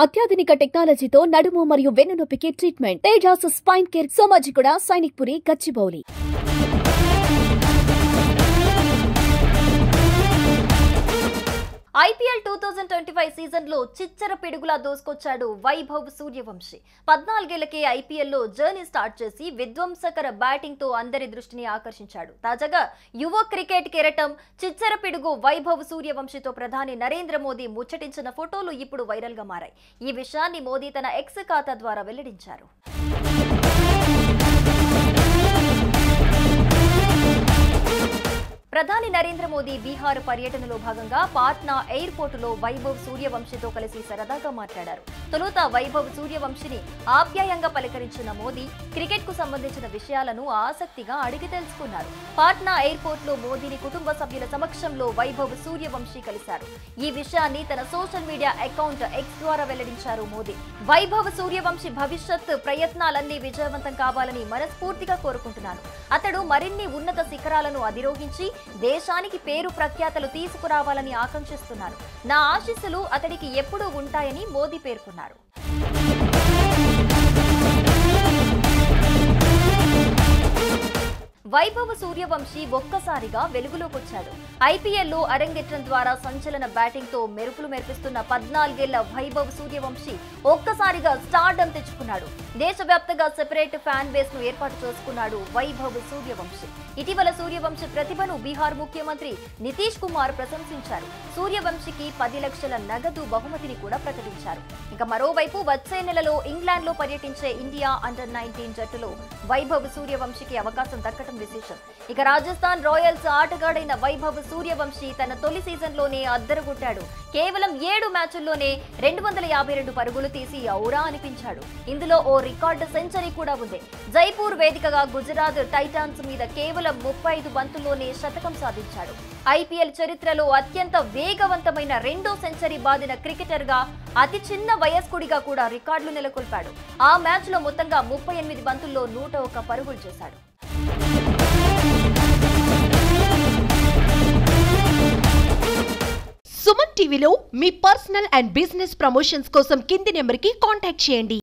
అత్యాధునిక టెక్నాలజీతో నడుము మరియు వెన్నునొప్పికి treatment. Tejas spine care, Somajiguda, Sainikpuri, Gachibowli. IPL 2025 సీజన్లో చిచ్చర పిడుగులా దూసుకొచ్చాడు వైభవ్ సూర్యవంశీ. 14 ఏళ్లకే ఐపీఎల్లో జర్నీ స్టార్ట్ చేసి విధ్వంసకర బ్యాటింగ్తో అందరి దృష్టిని ఆకర్షించాడు. తాజాగా యువ క్రికెట్ కెరటం చిచ్చర పిడుగు వైభవ్ సూర్యవంశీతో ప్రధాని నరేంద్ర మోదీ ముచ్చటించిన ఫోటోలు ఇప్పుడు వైరల్గా మారాయి. ఈ విషయాన్ని మోదీ తన ఎక్స్ ఖాతా ద్వారా వెల్లడించారు. ప్రధాని నరేంద్ర మోదీ బీహార్ పర్యటనలో భాగంగా పాట్నా ఎయిర్పోర్టులో వైభవ్ సూర్యవంశీతో కలిసి సరదాగా మాట్లాడారు. తొలుత వైభవ్ సూర్యవంశీని ఆప్యాయంగా పలకరించిన మోదీ క్రికెట్ కు సంబంధించిన విషయాలను ఆసక్తిగా అడిగి తెలుసుకున్నారు. పాట్నా ఎయిర్పోర్టులో మోదీని కుటుంబ సభ్యుల సమక్షంలో వైభవ్ సూర్యవంశీ కలిశారు. ఈ విషయాన్ని తన సోషల్ మీడియా అకౌంట్ ఎక్స్ ద్వారా వెల్లడించారు మోదీ. వైభవ్ సూర్యవంశీ భవిష్యత్ ప్రయత్నాలన్నీ విజయవంతం కావాలని మనస్ఫూర్తిగా కోరుకుంటున్నాను. అతడు మరిన్ని ఉన్నత శిఖరాలను అధిరోహించి దేశానికి పేరు ప్రఖ్యాతలు తీసుకురావాలని ఆకాంక్షిస్తున్నాను. నా ఆశీస్సులు అతడికి ఎప్పుడూ ఉంటాయని మోదీ పేర్కొన్నారు. వైభవ్ సూర్యవంశీ ఒక్కసారిగా వెలుగులోకొచ్చాడు. ఐపీఎల్లో అరంగేట్రం ద్వారా సంచలన బ్యాటింగ్ తో మెరుపులు మెరిపిస్తున్న 14 ఏళ్ల వైభవ్ సూర్యవంశీ ఒక్కసారిగా స్టార్డమ్ తెచ్చుకున్నాడు. దేశవ్యాప్తంగా సెపరేట్ ఫ్యాన్ బేస్ ను ఏర్పాటు చేసుకున్నాడు వైభవ్ సూర్యవంశీ. ఇటీవల సూర్యవంశీ ప్రతిభను బీహార్ ముఖ్యమంత్రి నితీష్ కుమార్ ప్రశంసించారు. సూర్యవంశీకి 10 లక్షల నగదు బహుమతిని కూడా ప్రకటించారు. ఇక మరోవైపు వచ్చే నెలలో ఇంగ్లాండ్ లో పర్యటించే ఇండియా అండర్-19 జట్టులో వైభవ్ సూర్యవంశీకి అవకాశం దక్కడం విశేషం. ఇక రాజస్థాన్ రాయల్స్ ఆటగాడైన వైభవ్ సూర్యవంశీ తన తొలి సీజన్లోనే అద్దరగొట్టాడు. కేవలం 7 మ్యాచుల్లోనే 252 పరుగులు తీసి ఔరా అనిపించాడు. ఇందులో ఓ రికార్డు సెంచరీ కూడా ఉంది. జైపూర్ వేదికగా గుజరాత్ టైటాన్స్ మీద కేవలం 35 బంతుల్లోనే శతకం సాధించాడు. ఐపీఎల్ చరిత్రలో అత్యంత వేగవంతమైన 2వ సెంచరీ బాదిన క్రికెటర్ గా అతి చిన్న వయస్కుడిగా కూడా రికార్డులు నెలకొల్పాడు. ఆ మ్యాచ్ లో మొత్తంగా 38 బంతుల్లో 101 పరుగులు చేశాడు. సుమన్ టీవీలో మీ పర్సనల్ అండ్ బిజినెస్ ప్రమోషన్స్ కోసం కింది నెంబర్కి కాంటాక్ట్ చేయండి.